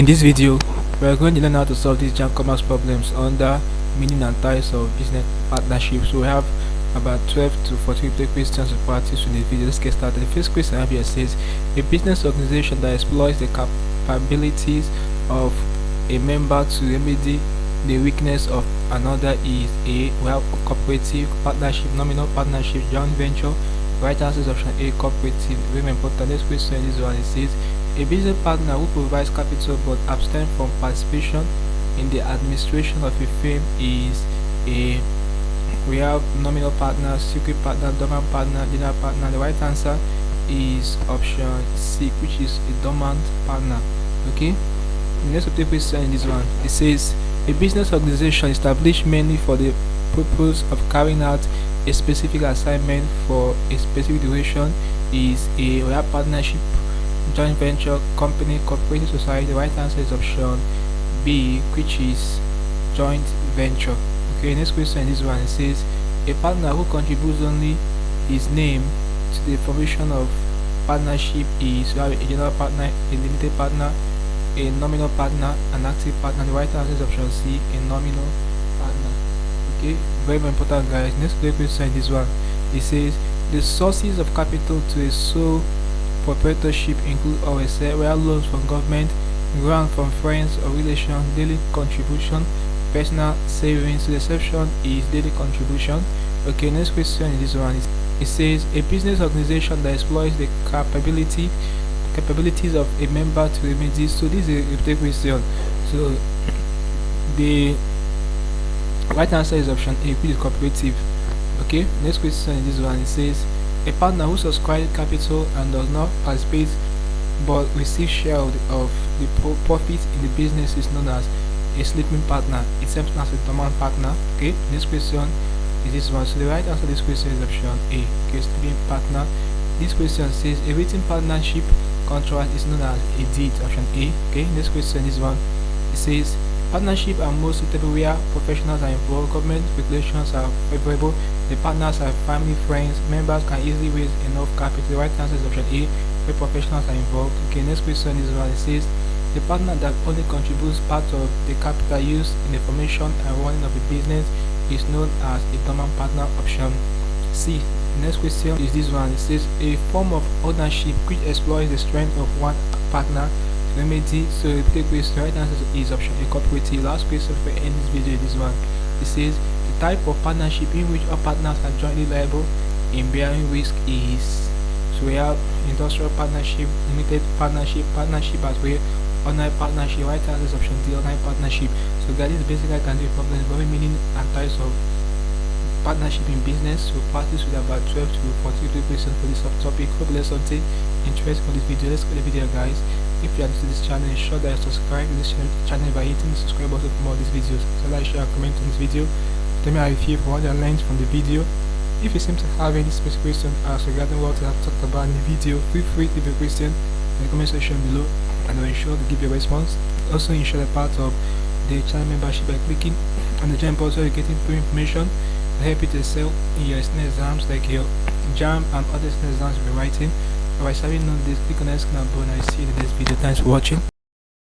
In this video, we are going to learn how to solve these JAMB commerce problems under meaning and types of business partnerships. So we have about 12 to 14 questions to practice in this video. Let's get started. The first question I have here says, a business organization that exploits the capabilities of a member to remedy the weakness of another is A. We have cooperative, partnership, nominal partnership, joint venture. Right answer is option A, cooperative. Very important. Next question is one. It says, a business partner who provides capital but abstain from participation in the administration of a firm is A. We have nominal partner, secret partner, dormant partner, general partner. The right answer is option C, which is a dormant partner. Okay. The next question in this one, it says, a business organization established mainly for the purpose of carrying out a specific assignment for a specific duration is A. We have partnership, joint venture, company, cooperative society. The right answer is option B, which is joint venture. Okay, next question is one. It says, a partner who contributes only his name to the formation of partnership is a general partner, a limited partner, a nominal partner, an active partner. The right answer is option C, a nominal partner. Okay, very important, guys. Next question is one. It says, the sources of capital to a sole proprietorship include OSA, where loans from government, grant from friends or relations, daily contribution, personal savings. The exception is daily contribution. Okay, next question is this one. It says, a business organization that exploits the capabilities of a member to remedy. So this is a repeated question. So the right answer is option A, which is cooperative. Okay, next question is this one. It says, a partner who subscribes capital and does not participate but receives share of the profit in the business is known as a sleeping partner. It's same as a dormant partner. Okay, next question is this one. So the right answer to this question is option A, okay, sleeping partner. This question says, a written partnership contract is known as a deed. Option A. Okay, next question is one. It says, partnership are most suitable where professionals are involved, government regulations are favorable, the partners are family, friends, members can easily raise enough capital. The right answer is option A, where professionals are involved. Okay, next question is one. It says, the partner that only contributes part of the capital used in the formation and running of a business is known as a dormant partner. Option C. Next question is this one. It says, a form of ownership which exploits the strength of one partner to remedy. So repeat question. The right answer is option A, cooperative. Last question for end this video is this one. It says, the type of partnership in which all partners are jointly liable in bearing risk is. So we have industrial partnership, limited partnership, partnership as well, online partnership. Right answer is option D, online partnership. So guys, this is basically I can do problems involving meaning and types of partnership in business. So practice with about 12 to 42 questions for this subtopic. Hope there's something interesting for this video. Let's go to the video, guys. If you are new to this channel, ensure that you subscribe to this channel by hitting the subscribe button for more of these videos. So like, share, and comment on this video. Tell me how you feel for what you learned from the video. If you seem to have any specific question regarding what I have talked about in the video, feel free to leave a question in the comment section below, and I'll ensure to give you a response. Also, ensure that part of the channel membership by clicking on the JAMB button so you're getting free information to help you to excel in your external exams like your JAMB and other external exams you'll be writing. Alright, so having known this, click on the screen above and I'll see you in the next video. Thanks for watching.